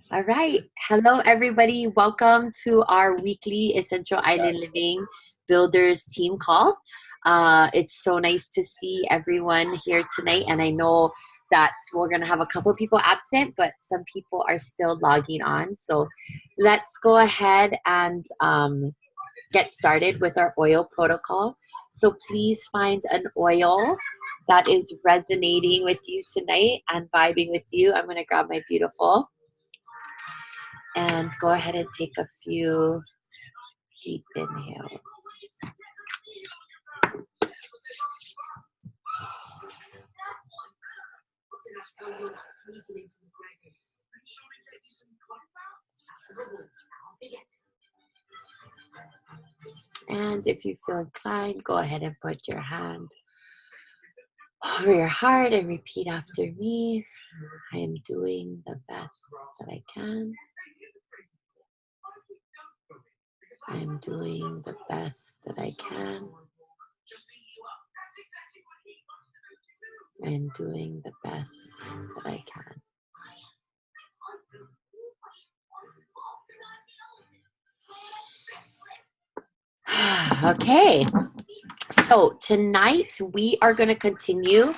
All right. Hello, everybody. Welcome to our weekly Essential Island Living Builders team call. It's so nice to see everyone here tonight. And I know that we're going to have a couple people absent, but some people are still logging on. So let's go ahead and get started with our oil protocol. So please find an oil that is resonating with you tonight and vibing with you. I'm going to grab my beautiful and go ahead and take a few deep inhales. And if you feel inclined, go ahead and put your hand over your heart and repeat after me. I am doing the best that I can. I am doing the best that I can. I am doing the best that I can. Okay, so tonight we are going to continue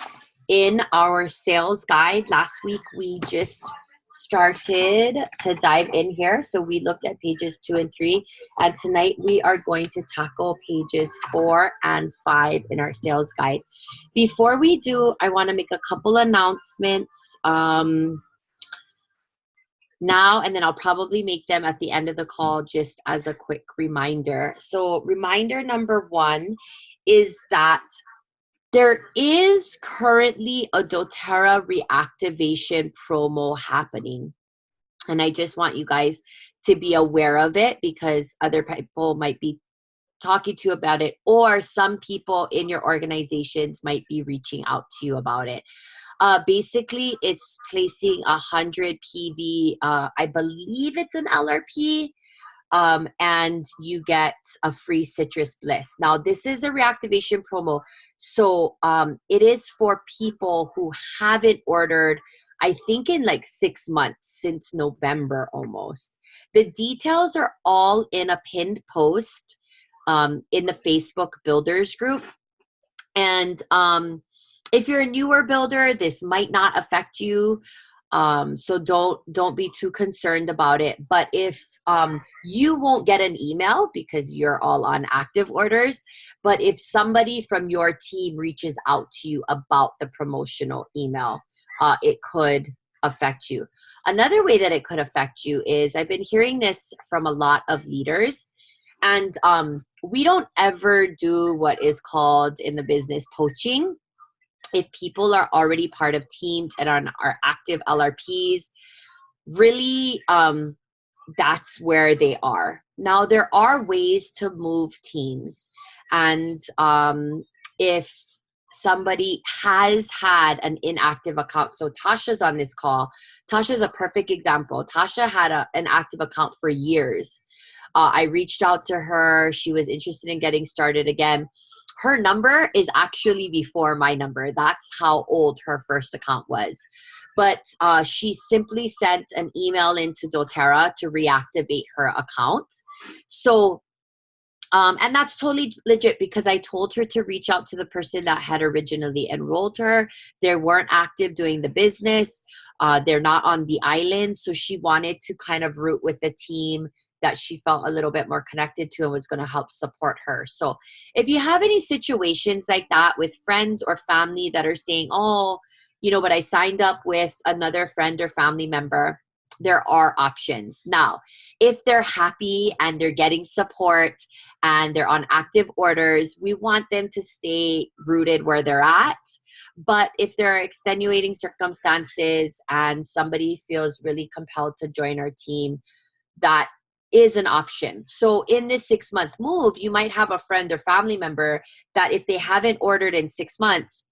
in our sales guide. Last week we just started to dive in here, so we looked at pages 2 and 3, and tonight we are going to tackle pages 4 and 5 in our sales guide. Before we do, I want to make a couple announcements now, and then I'll probably make them at the end of the call just as a quick reminder. So reminder number 1 is that there is currently a doTERRA reactivation promo happening. And I just want you guys to be aware of it because other people might be talking to you about it, or some people in your organizations might be reaching out to you about it. Basically, it's placing 100 PV. I believe it's an LRP. And you get a free citrus bliss. Now, this is a reactivation promo. So it is for people who haven't ordered, I think in like 6 months, since November almost. The details are all in a pinned post in the Facebook Builders group. And if you're a newer builder, this might not affect you. So don't be too concerned about it. But if you won't get an email because you're all on active orders, but if somebody from your team reaches out to you about the promotional email, it could affect you. Another way that it could affect you is I've been hearing this from a lot of leaders, and we don't ever do what is called in the business poaching. If people are already part of teams and are active LRPs, really that's where they are. Now, there are ways to move teams. And if somebody has had an inactive account, so Tasha's on this call. Tasha's a perfect example. Tasha had an active account for years. I reached out to her. She was interested in getting started again. Her number is actually before my number. That's how old her first account was. But she simply sent an email into doTERRA to reactivate her account. So, and that's totally legit because I told her to reach out to the person that had originally enrolled her. They weren't active doing the business. They're not on the island. So she wanted to kind of root with the team that she felt a little bit more connected to and was going to help support her. So if you have any situations like that with friends or family that are saying, oh, you know, but I signed up with another friend or family member, there are options. Now, if they're happy and they're getting support and they're on active orders, we want them to stay rooted where they're at. But if there are extenuating circumstances and somebody feels really compelled to join our team, that is an option. So in this 6-month move, you might have a friend or family member that if they haven't ordered in 6 months,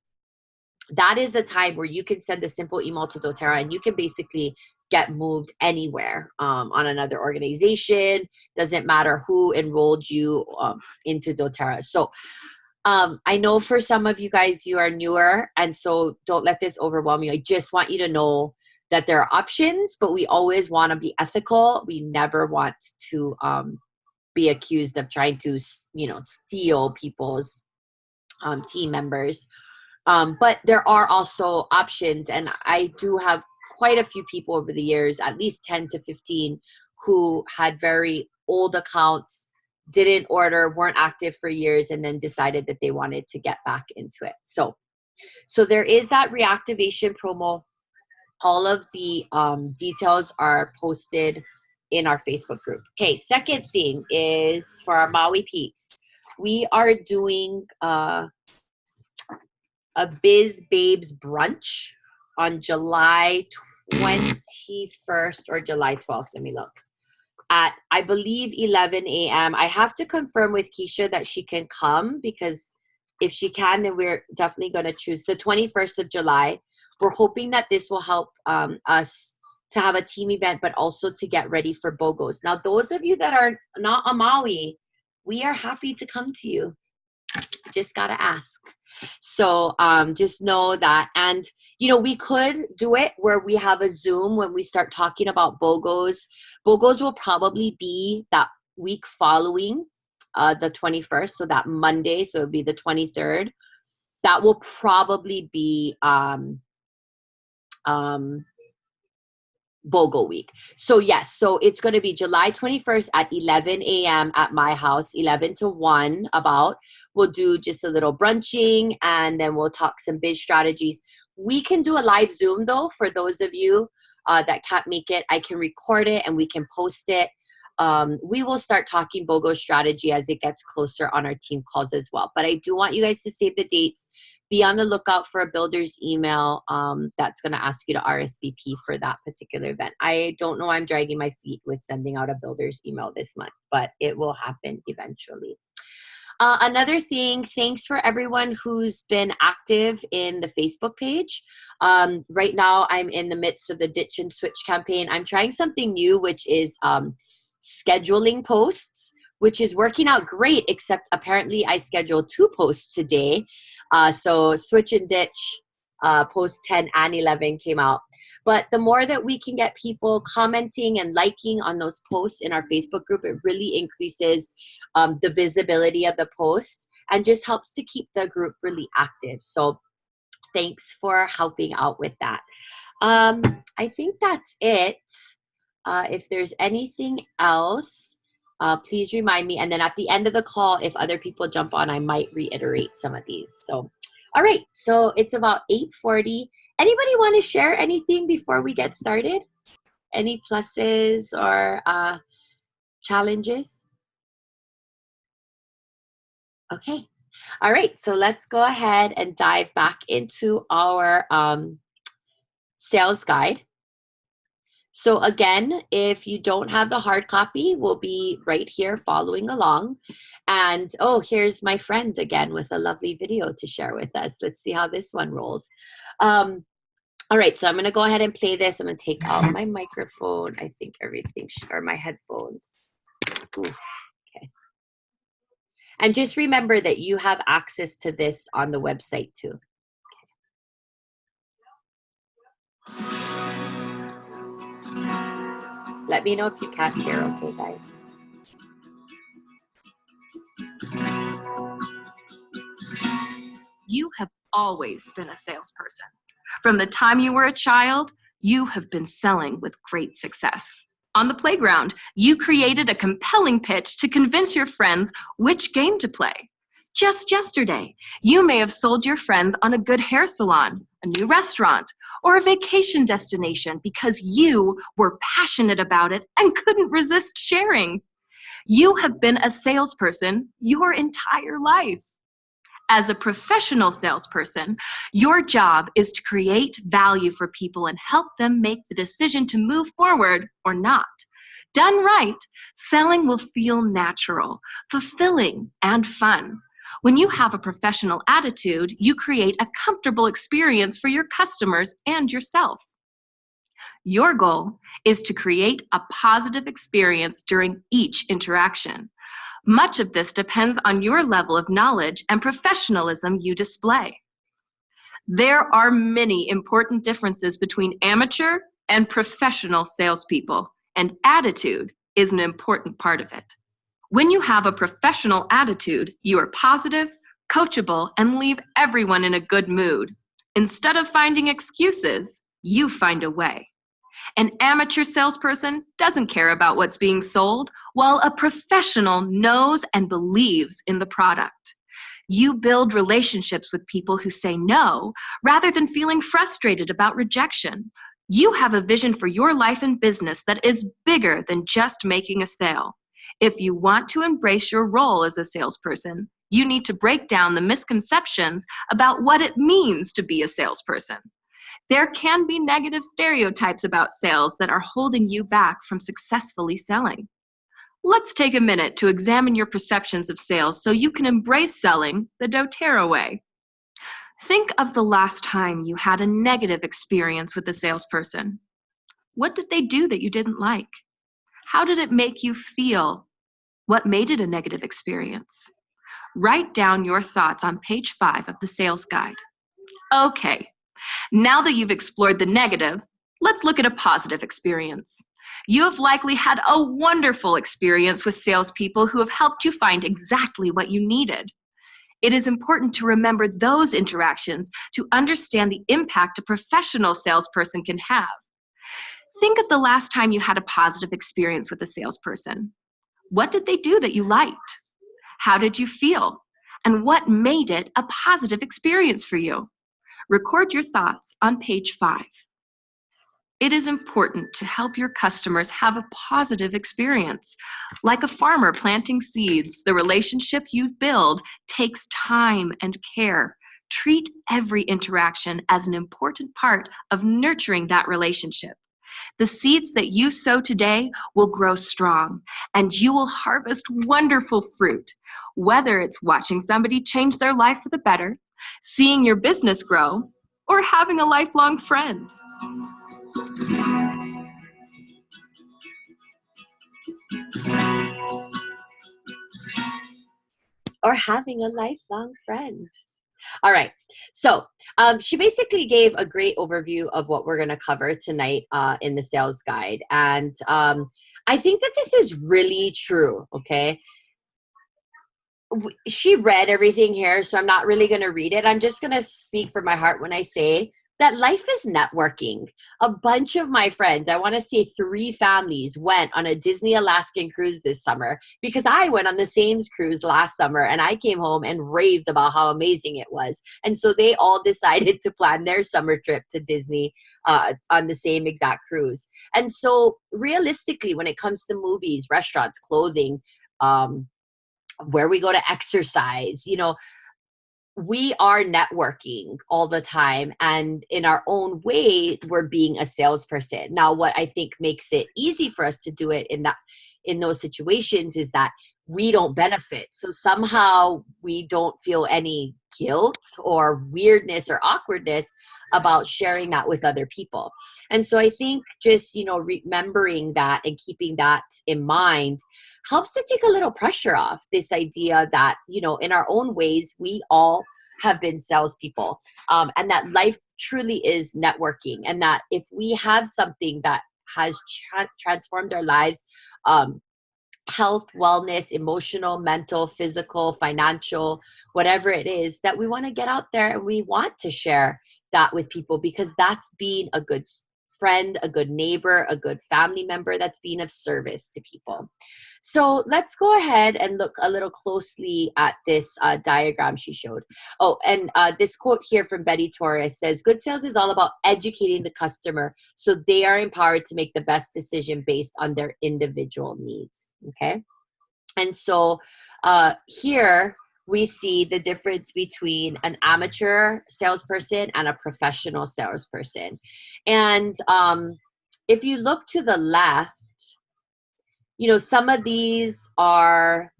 that is a time where you can send a simple email to doTERRA and you can basically get moved anywhere on another organization. Doesn't matter who enrolled you into doTERRA. So I know for some of you guys, you are newer, and so don't let this overwhelm you. I just want you to know that there are options, but we always want to be ethical. We never want to be accused of trying to, steal people's team members. But there are also options, and I do have quite a few people over the years, at least 10 to 15, who had very old accounts, didn't order, weren't active for years, and then decided that they wanted to get back into it. So there is that reactivation promo. All of the details are posted in our Facebook group. Okay, second thing is for our Maui peeps. We are doing a Biz Babes brunch on July 21st or July 12th. Let me look. At, I believe, 11 a.m. I have to confirm with Keisha that she can come, because if she can, then we're definitely going to choose the 21st of July. We're hoping that this will help us to have a team event, but also to get ready for BOGOs. Now, those of you that are not on Maui, we are happy to come to you. Just got to ask. So just know that. And, we could do it where we have a Zoom when we start talking about BOGOs. BOGOs will probably be that week following the 21st. So that Monday. So it'll be the 23rd. That will probably be BOGO week. So yes, so it's going to be July 21st at 11 a.m. at my house, 11 to 1 about. We'll do just a little brunching, and then we'll talk some biz strategies. We can do a live Zoom though, for those of you that can't make it. I can record it and we can post it. We will start talking BOGO strategy as it gets closer on our team calls as well. But I do want you guys to save the dates. Be on the lookout for a builder's email that's going to ask you to RSVP for that particular event. I don't know why I'm dragging my feet with sending out a builder's email this month, but it will happen eventually. Another thing, thanks for everyone who's been active in the Facebook page. Right now, I'm in the midst of the Ditch and Switch campaign. I'm trying something new, which is scheduling posts, which is working out great, except apparently I scheduled 2 posts today. So Switch and Ditch post 10 and 11 came out. But the more that we can get people commenting and liking on those posts in our Facebook group, it really increases the visibility of the post and just helps to keep the group really active. So thanks for helping out with that. I think that's it. If there's anything else, please remind me. And then at the end of the call, if other people jump on, I might reiterate some of these. So, all right. So it's about 8:40. Anybody want to share anything before we get started? Any pluses or challenges? Okay. All right. So let's go ahead and dive back into our sales guide. So again, if you don't have the hard copy, we'll be right here following along. And oh, here's my friend again with a lovely video to share with us. Let's see how this one rolls. All right, so I'm going to go ahead and play this. I'm going to take out my microphone. I think everything, or my headphones. Ooh, okay. And just remember that you have access to this on the website too. Let me know if you can't hear, okay, guys? You have always been a salesperson. From the time you were a child, you have been selling with great success. On the playground, you created a compelling pitch to convince your friends which game to play. Just yesterday, you may have sold your friends on a good hair salon, a new restaurant, or a vacation destination because you were passionate about it and couldn't resist sharing. You have been a salesperson your entire life. As a professional salesperson, your job is to create value for people and help them make the decision to move forward or not. Done right, selling will feel natural, fulfilling, and fun. When you have a professional attitude, you create a comfortable experience for your customers and yourself. Your goal is to create a positive experience during each interaction. Much of this depends on your level of knowledge and professionalism you display. There are many important differences between amateur and professional salespeople, and attitude is an important part of it. When you have a professional attitude, you are positive, coachable, and leave everyone in a good mood. Instead of finding excuses, you find a way. An amateur salesperson doesn't care about what's being sold, while a professional knows and believes in the product. You build relationships with people who say no, rather than feeling frustrated about rejection. You have a vision for your life and business that is bigger than just making a sale. If you want to embrace your role as a salesperson, you need to break down the misconceptions about what it means to be a salesperson. There can be negative stereotypes about sales that are holding you back from successfully selling. Let's take a minute to examine your perceptions of sales so you can embrace selling the doTERRA way. Think of the last time you had a negative experience with a salesperson. What did they do that you didn't like? How did it make you feel? What made it a negative experience? Write down your thoughts on page 5 of the sales guide. Okay, now that you've explored the negative, let's look at a positive experience. You have likely had a wonderful experience with salespeople who have helped you find exactly what you needed. It is important to remember those interactions to understand the impact a professional salesperson can have. Think of the last time you had a positive experience with a salesperson. What did they do that you liked? How did you feel? And what made it a positive experience for you? Record your thoughts on page 5. It is important to help your customers have a positive experience. Like a farmer planting seeds, the relationship you build takes time and care. Treat every interaction as an important part of nurturing that relationship. The seeds that you sow today will grow strong, and you will harvest wonderful fruit. Whether it's watching somebody change their life for the better, seeing your business grow, or having a lifelong friend. Or having a lifelong friend. All right. So she basically gave a great overview of what we're going to cover tonight in the sales guide. And I think that this is really true. Okay. She read everything here, so I'm not really going to read it. I'm just going to speak from my heart when I say that life is networking. A bunch of my friends, I want to say 3 families, went on a Disney Alaskan cruise this summer because I went on the same cruise last summer and I came home and raved about how amazing it was. And so they all decided to plan their summer trip to Disney on the same exact cruise. And so realistically, when it comes to movies, restaurants, clothing, where we go to exercise, we are networking all the time, and in our own way, we're being a salesperson. Now, what I think makes it easy for us to do it in those situations is that we don't benefit. So somehow we don't feel any guilt or weirdness or awkwardness about sharing that with other people. And so I think just, remembering that and keeping that in mind helps to take a little pressure off this idea that, in our own ways, we all have been salespeople, and that life truly is networking, and that if we have something that has transformed our lives, health, wellness, emotional, mental, physical, financial, whatever it is, that we want to get out there and we want to share that with people, because that's being a good friend, a good neighbor, a good family member, that's being of service to people. So let's go ahead and look a little closely at this diagram she showed. Oh, and this quote here from Betty Torres says, good sales is all about educating the customer so they are empowered to make the best decision based on their individual needs. Okay. And so here we see the difference between an amateur salesperson and a professional salesperson. And if you look to the left, some of these are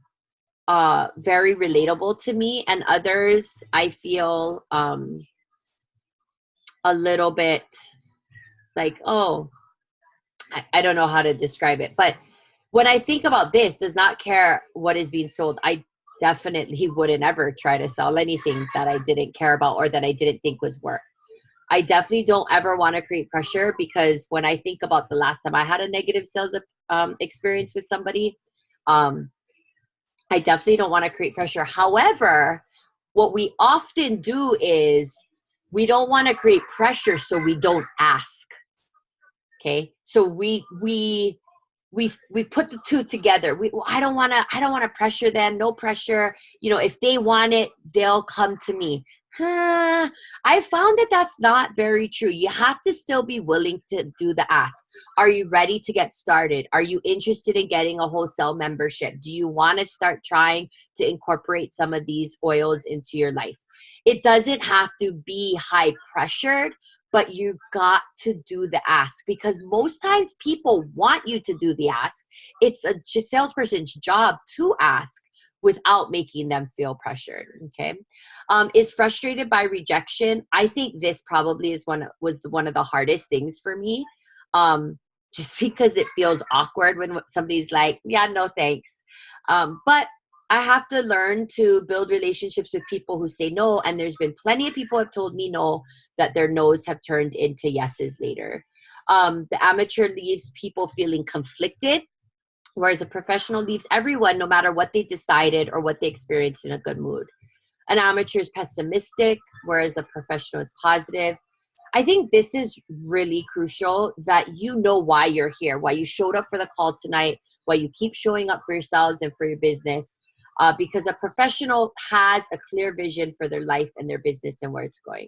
very relatable to me, and others I feel a little bit like, I don't know how to describe it. But when I think about this, does not care what is being sold, I definitely wouldn't ever try to sell anything that I didn't care about or that I didn't think was worth I definitely don't ever want to create pressure, because when I think about the last time I had a negative sales experience with somebody, um, I definitely don't want to create pressure. However, what we often do is we don't want to create pressure, so we don't ask. Okay, so we put the two together. Well, I don't want to pressure them. No pressure. You know, if they want it, they'll come to me. I found that that's not very true. You have to still be willing to do the ask. Are you ready to get started? Are you interested in getting a wholesale membership? Do you want to start trying to incorporate some of these oils into your life? It doesn't have to be high pressured, but you got to do the ask, because most times people want you to do the ask. It's a salesperson's job to ask without making them feel pressured. Okay. Is frustrated by rejection. I think this probably was one of the hardest things for me. Just because it feels awkward when somebody's like, yeah, no thanks. But I have to learn to build relationships with people who say no. And there's been plenty of people who have told me no, that their no's have turned into yeses later. The amateur leaves people feeling conflicted, whereas a professional leaves everyone, no matter what they decided or what they experienced, in a good mood. An amateur is pessimistic, whereas a professional is positive. I think this is really crucial, that you know why you're here, why you showed up for the call tonight, why you keep showing up for yourselves and for your business. Because a professional has a clear vision for their life and their business and where it's going.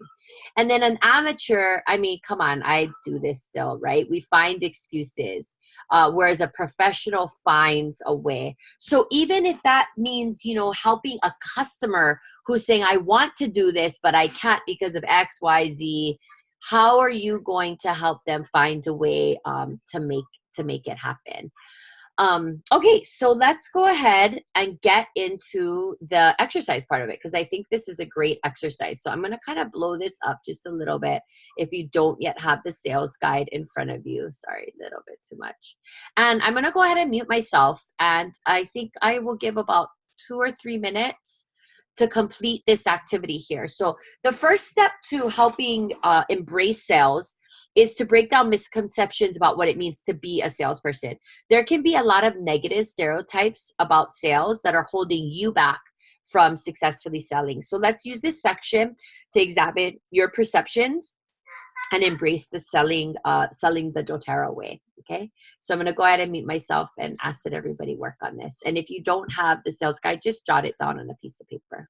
And then an amateur, I mean, come on, I do this still, right? We find excuses, whereas a professional finds a way. So even if that means, you know, helping a customer who's saying, I want to do this, but I can't because of X, Y, Z, how are you going to help them find a way to make it happen? Okay, so let's go ahead and get into the exercise part of it, because I think this is a great exercise. So I'm going to kind of blow this up just a little bit if you don't yet have the sales guide in front of you. Sorry, a little bit too much. And I'm going to go ahead and mute myself, and I think I will give about 2 or 3 minutes to complete this activity here. So the first step to helping embrace sales is to break down misconceptions about what it means to be a salesperson. There can be a lot of negative stereotypes about sales that are holding you back from successfully selling. So let's use this section to examine your perceptions and embrace the selling the doTERRA way. Okay, so I'm going to go ahead and mute myself and ask that everybody work on this. And if you don't have the sales guide, just jot it down on a piece of paper.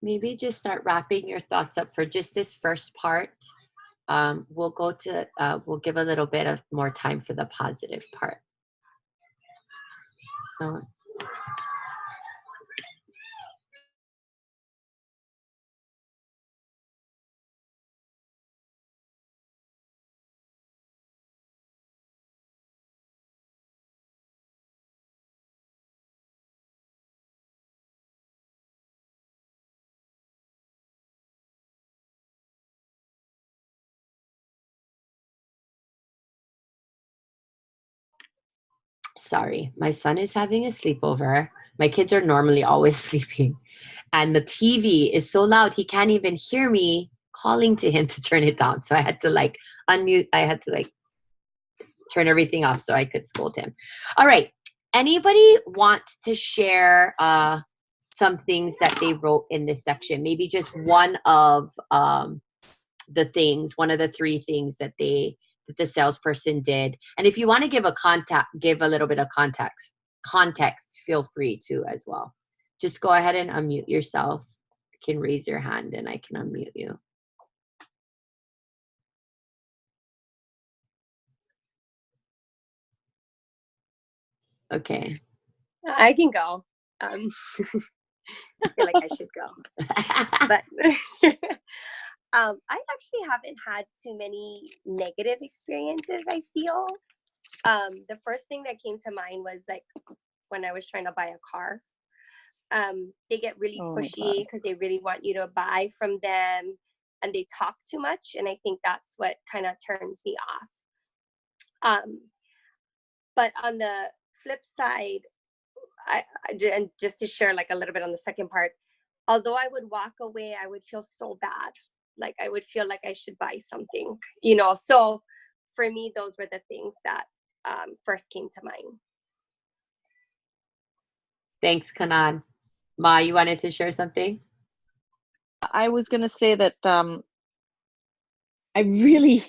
maybe just start wrapping your thoughts up for just this first part. We'll give a little bit of more time for the positive part. So sorry, my son is having a sleepover. My kids are normally always sleeping, and the TV is so loud he can't even hear me calling to him to turn it down. So I had to like unmute. I had to like turn everything off so I could scold him. All right. Anybody want to share some things that they wrote in this section? Maybe just one of the things, one of the three things that the salesperson did. And if you want to give a little bit of context, feel free to as well. Just go ahead and unmute yourself. You can raise your hand and I can unmute you. Okay. I can go. I feel like I should go. But I actually haven't had too many negative experiences, I feel. The first thing that came to mind was like when I was trying to buy a car. They get really pushy because they really want you to buy from them, and they talk too much. And I think that's what kind of turns me off. But on the flip side, and just to share like a little bit on the second part, although I would walk away, I would feel so bad. Like I would feel like I should buy something, you know. So for me, those were the things that first came to mind. Thanks, Kanan. Ma, you wanted to share something? I was going to say that I really,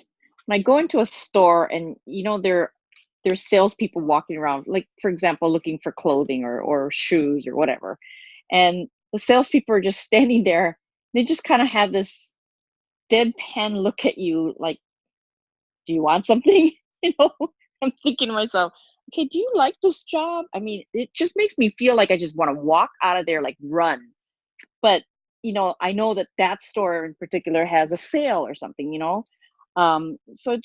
when I go into a store and, you know, there's salespeople walking around, like, for example, looking for clothing or shoes or whatever. And the salespeople are just standing there. They just kind of have this deadpan look at you like, do you want something? You know, I'm thinking to myself, okay, do you like this job? I mean, it just makes me feel like I just want to walk out of there, like run. But, you know, I know that store in particular has a sale or something, you know? So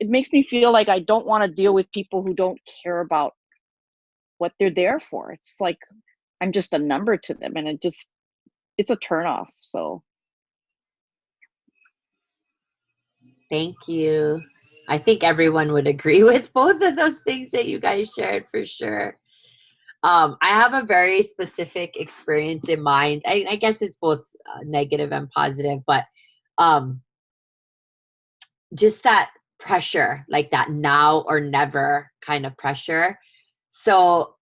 it makes me feel like I don't want to deal with people who don't care about what they're there for. It's like I'm just a number to them, and it's a turnoff. So thank you. I think everyone would agree with both of those things that you guys shared for sure. I have a very specific experience in mind. I guess it's both negative and positive, but just that pressure, like that now or never kind of pressure. So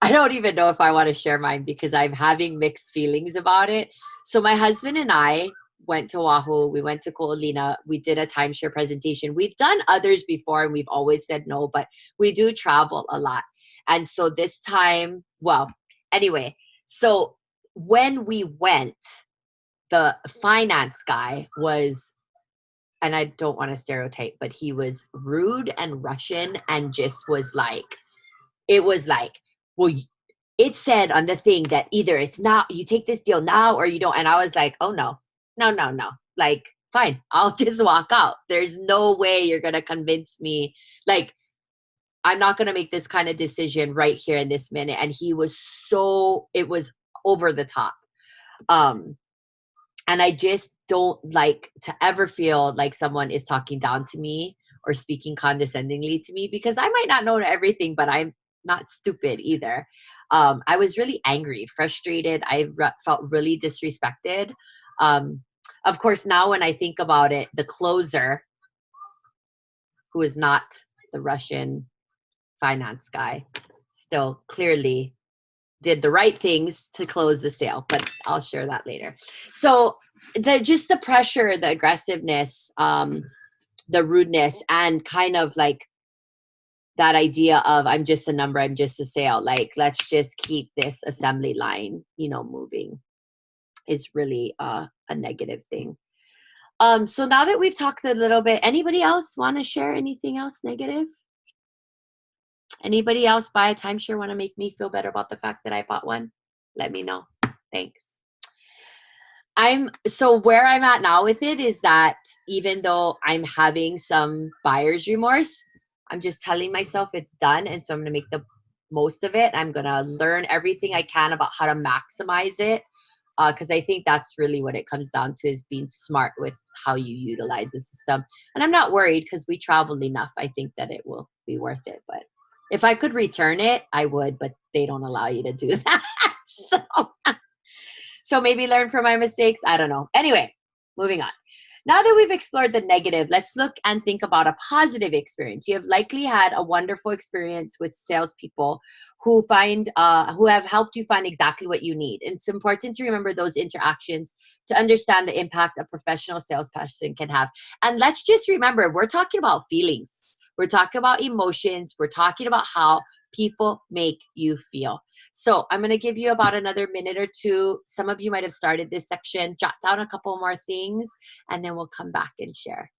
I don't even know if I want to share mine because I'm having mixed feelings about it. So my husband and I went to Oahu. We went to Ko'olina. We did a timeshare presentation. We've done others before and we've always said no, but we do travel a lot. And so this time, well, anyway, so when we went, the finance guy was, and I don't want to stereotype, but he was rude and Russian and just was like, it was like, well, it said on the thing that either it's not, you take this deal now or you don't. And I was like, oh no. Like, fine, I'll just walk out. There's no way you're going to convince me. Like, I'm not going to make this kind of decision right here in this minute. And he was it was over the top. And I just don't like to ever feel like someone is talking down to me or speaking condescendingly to me because I might not know everything, but I'm not stupid either. I was really angry, frustrated. I felt really disrespected. Of course, now when I think about it, the closer, who is not the Russian finance guy, still clearly did the right things to close the sale, but I'll share that later. So the pressure, the aggressiveness, the rudeness, and kind of like that idea of I'm just a number, I'm just a sale. Like, let's just keep this assembly line, moving. is really a negative thing. So now that we've talked a little bit, anybody else want to share anything else negative? Anybody else buy a timeshare want to make me feel better about the fact that I bought one? Let me know. Thanks. So where I'm at now with it is that even though I'm having some buyer's remorse, I'm just telling myself it's done. And so I'm going to make the most of it. I'm going to learn everything I can about how to maximize it. Because I think that's really what it comes down to, is being smart with how you utilize the system. And I'm not worried because we traveled enough. I think that it will be worth it. But if I could return it, I would, but they don't allow you to do that. So maybe learn from my mistakes. I don't know. Anyway, moving on. Now that we've explored the negative, let's look and think about a positive experience. You have likely had a wonderful experience with salespeople who have helped you find exactly what you need. And it's important to remember those interactions to understand the impact a professional salesperson can have. And let's just remember, we're talking about feelings. We're talking about emotions. We're talking about how people make you feel. So I'm going to give you about another minute or two. Some of you might have started this section. Jot down a couple more things, and then we'll come back and share.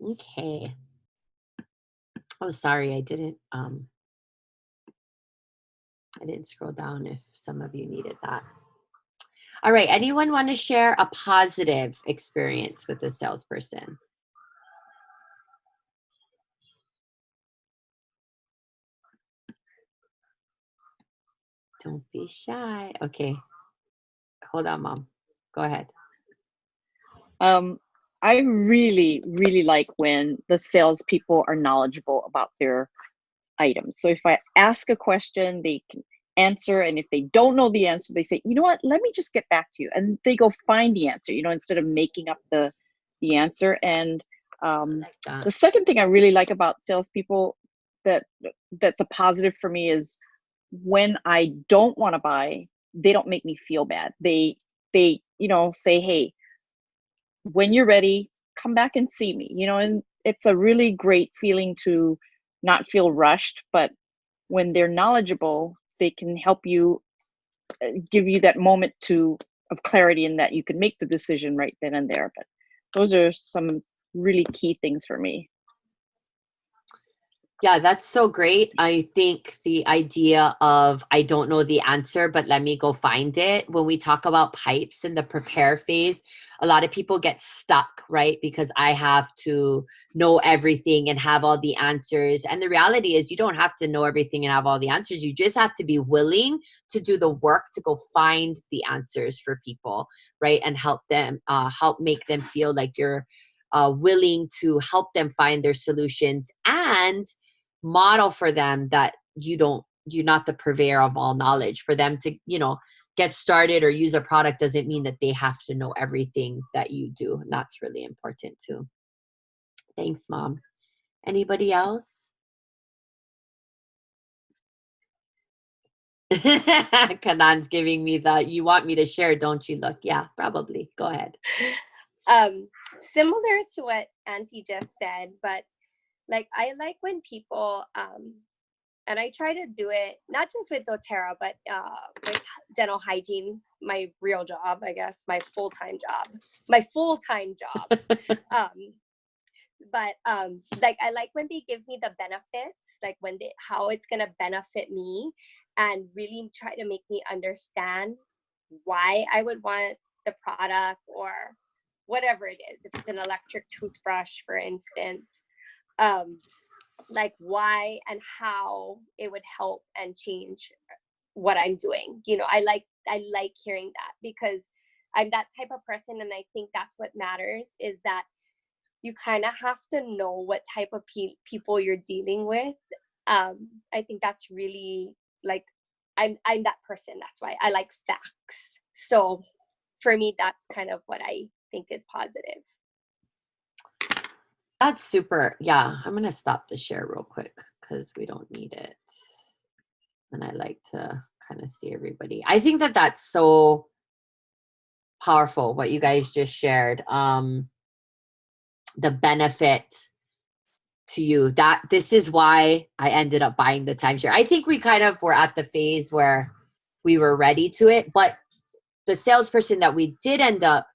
Okay. Oh, sorry, I didn't scroll down if some of you needed that. All right, anyone want to share a positive experience with a salesperson? Don't be shy. Okay. Hold on, Mom. Go ahead. I really, really like when the salespeople are knowledgeable about their items. So if I ask a question, they can answer. And if they don't know the answer, they say, you know what, let me just get back to you. And they go find the answer, instead of making up the answer. And the second thing I really like about salespeople that's a positive for me is when I don't want to buy, they don't make me feel bad. They say, hey, when you're ready, come back and see me, and it's a really great feeling to not feel rushed. But when they're knowledgeable, they can help you, give you that moment of clarity, and that you can make the decision right then and there. But those are some really key things for me. Yeah, that's so great. I think the idea of I don't know the answer, but let me go find it. When we talk about pipes in the prepare phase, a lot of people get stuck, right? Because I have to know everything and have all the answers. And the reality is you don't have to know everything and have all the answers. You just have to be willing to do the work to go find the answers for people, right? And help make them feel like you're willing to help them find their solutions, and model for them that you're not the purveyor of all knowledge. For them to get started or use a product doesn't mean that they have to know everything that you do. And that's really important too. Thanks, Mom. Anybody else? Kanan's giving me the, you want me to share, don't you? Look, yeah, probably. Go ahead. Similar to what Auntie just said, but like I like when people and I try to do it not just with doTERRA, but with dental hygiene, my real job, I guess, my full-time job. But like I like when they give me the benefits, like how it's gonna benefit me, and really try to make me understand why I would want the product or whatever it is. If it's an electric toothbrush, for instance, like why and how it would help and change what I'm doing. You know, I like hearing that, because I'm that type of person, and I think that's what matters, is that you kind of have to know what type of people you're dealing with. I think that's really like, I'm that person. That's why I like facts. So for me, that's kind of what I think is positive. That's super. Yeah, I'm going to stop the share real quick because we don't need it. And I like to kind of see everybody. I think that that's so powerful, what you guys just shared. The benefit to you, that this is why I ended up buying the timeshare. I think we kind of were at the phase where we were ready to it, but the salesperson that we did end up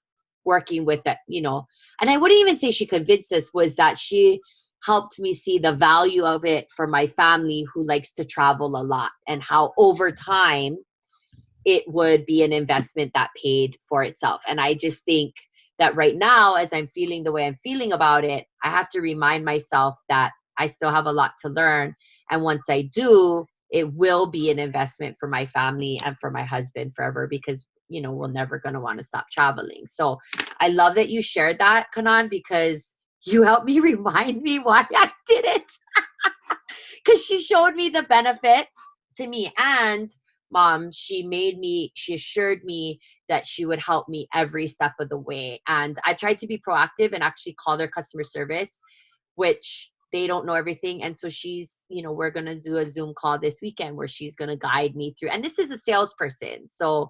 working with, that, you know, and I wouldn't even say she convinced us, was that she helped me see the value of it for my family who likes to travel a lot, and how over time it would be an investment that paid for itself. And I just think that right now, as I'm feeling the way I'm feeling about it, I have to remind myself that I still have a lot to learn. And once I do, it will be an investment for my family and for my husband forever, because, you know, we're never going to want to stop traveling. So I love that you shared that, Kanan, because you helped me remind me why I did it. Because she showed me the benefit to me, and Mom, she assured me that she would help me every step of the way. And I tried to be proactive and actually call their customer service, which they don't know everything. And so she's, you know, we're going to do a Zoom call this weekend where she's going to guide me through. And this is a salesperson. So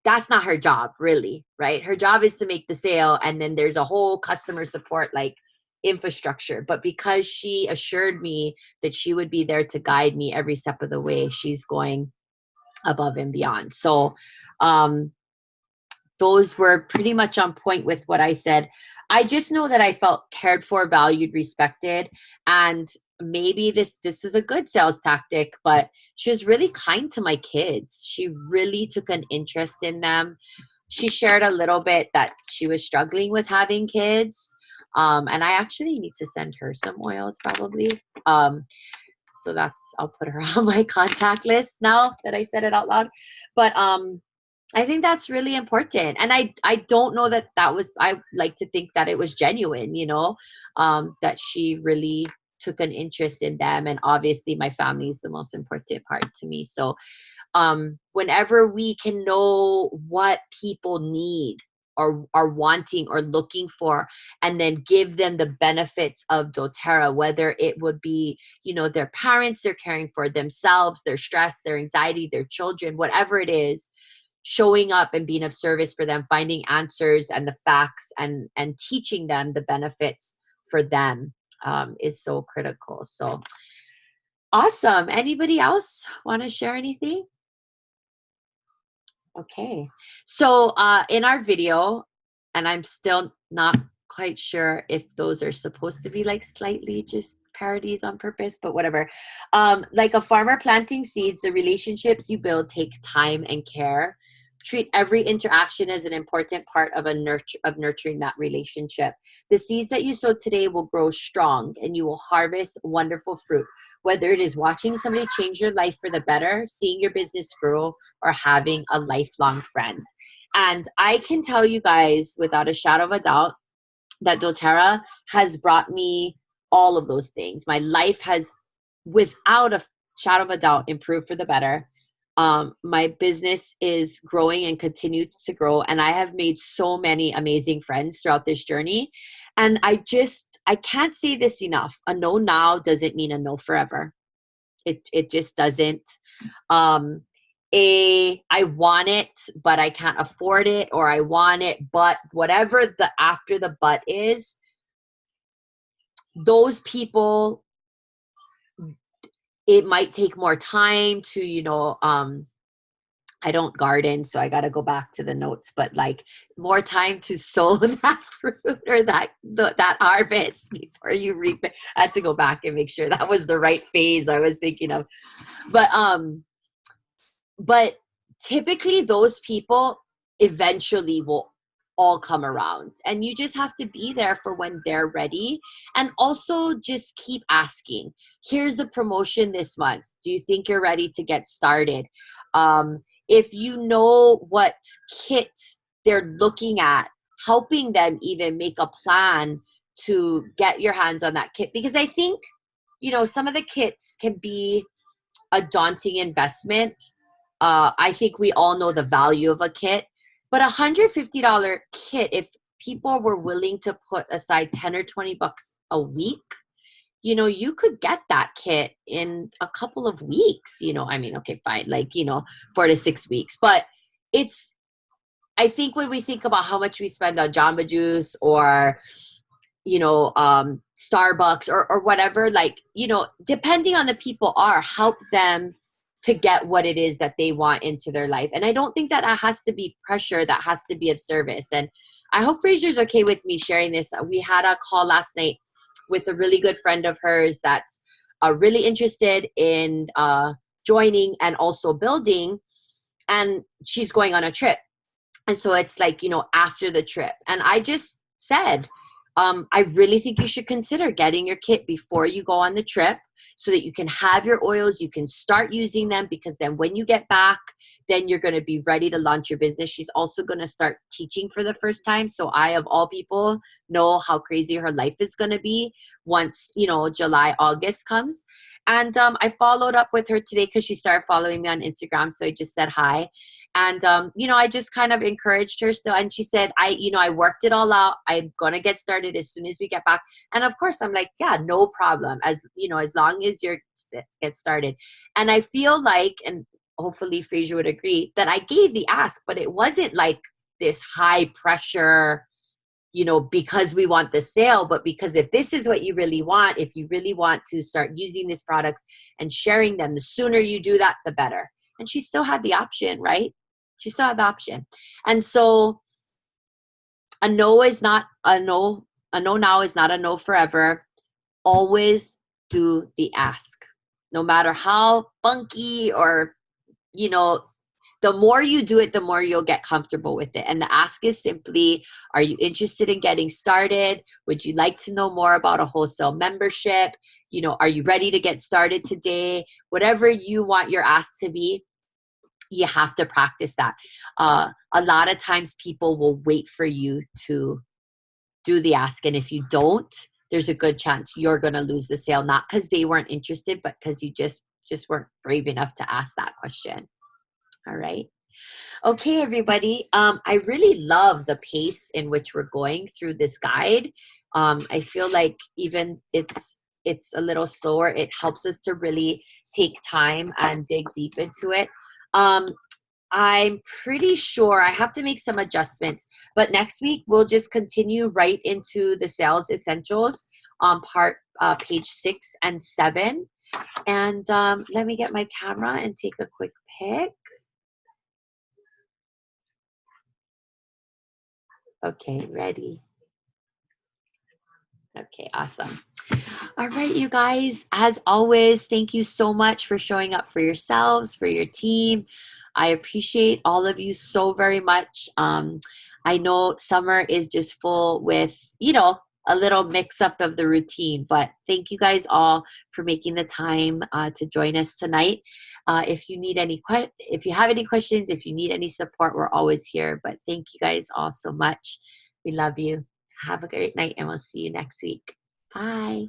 that's not her job, really, right? Her job is to make the sale. And then there's a whole customer support, like, infrastructure. But because she assured me that she would be there to guide me every step of the way, she's going above and beyond. So those were pretty much on point with what I said. I just know that I felt cared for, valued, respected, and maybe this is a good sales tactic, but she was really kind to my kids. She really took an interest in them. She shared a little bit that she was struggling with having kids. And I actually need to send her some oils probably. So I'll put her on my contact list now that I said it out loud. But I think that's really important. And I don't know that was, I like to think that it was genuine, you know, that she really took an interest in them. And obviously my family is the most important part to me. So whenever we can know what people need or are wanting or looking for, and then give them the benefits of doTERRA, whether it would be, you know, their parents, they're caring for themselves, their stress, their anxiety, their children, whatever it is, showing up and being of service for them, finding answers and the facts, and teaching them the benefits for them is so critical. So awesome. Anybody else want to share anything? Okay. So in our video, and I'm still not quite sure if those are supposed to be like slightly just parodies on purpose, but whatever. Like a farmer planting seeds, the relationships you build take time and care. Treat every interaction as an important part of nurturing that relationship. The seeds that you sow today will grow strong, and you will harvest wonderful fruit, whether it is watching somebody change your life for the better, seeing your business grow, or having a lifelong friend. And I can tell you guys without a shadow of a doubt that doTERRA has brought me all of those things. My life has, without a shadow of a doubt, improved for the better. My business is growing and continues to grow, and I have made so many amazing friends throughout this journey. And I can't say this enough. A no now doesn't mean a no forever. It just doesn't. I want it, but I can't afford it, or I want it, but whatever the after the but is, those people, it might take more time to, I don't garden, so I got to go back to the notes, but like more time to sow that fruit or that harvest before you reap it. I had to go back and make sure that was the right phase I was thinking of. But typically those people eventually will all come around, and you just have to be there for when they're ready. And also just keep asking, here's the promotion this month. Do you think you're ready to get started? If you know what kit they're looking at, helping them even make a plan to get your hands on that kit. Because I think, some of the kits can be a daunting investment. I think we all know the value of a kit, but $150 kit, if people were willing to put aside 10 or 20 bucks a week, you could get that kit in a couple of weeks, okay, fine. 4 to 6 weeks, but I think when we think about how much we spend on Jamba Juice or, Starbucks or whatever, depending on the people help them to get what it is that they want into their life. And I don't think that has to be pressure, that has to be of service. And I hope Fraser's okay with me sharing this. We had a call last night with a really good friend of hers that's really interested in joining and also building, and she's going on a trip. And so it's after the trip. And I just said, I really think you should consider getting your kit before you go on the trip so that you can have your oils, you can start using them, because then when you get back, then you're going to be ready to launch your business. She's also going to start teaching for the first time. So I, of all people, know how crazy her life is going to be once, July, August comes. And I followed up with her today because she started following me on Instagram. So I just said hi. And, I just kind of encouraged her still. And she said, I worked it all out. I'm going to get started as soon as we get back. And of course, I'm like, yeah, no problem. As long as you're get started. And I feel like, and hopefully Fraser would agree, that I gave the ask, but it wasn't like this high pressure, because we want the sale, but because if this is what you really want, if you really want to start using these products and sharing them, the sooner you do that, the better. And she still had the option, right? She still had the option. And so a no is not a no. A no now is not a no forever. Always do the ask. No matter how funky or, the more you do it, the more you'll get comfortable with it. And the ask is simply, are you interested in getting started? Would you like to know more about a wholesale membership? Are you ready to get started today? Whatever you want your ask to be, you have to practice that. A lot of times people will wait for you to do the ask. And if you don't, there's a good chance you're going to lose the sale, not because they weren't interested, but because you just weren't brave enough to ask that question. All right. Okay, everybody. I really love the pace in which we're going through this guide. I feel like even it's a little slower. It helps us to really take time and dig deep into it. I'm pretty sure I have to make some adjustments, but next week we'll just continue right into the sales essentials on page 6 and 7. And let me get my camera and take a quick pic. Okay, ready. Okay, awesome. All right, you guys, as always, thank you so much for showing up for yourselves, for your team. I appreciate all of you so very much. I know summer is just full with, a little mix up of the routine, but thank you guys all for making the time to join us tonight. If you need if you have any questions, if you need any support, we're always here. But thank you guys all so much. We love you. Have a great night, and we'll see you next week. Bye.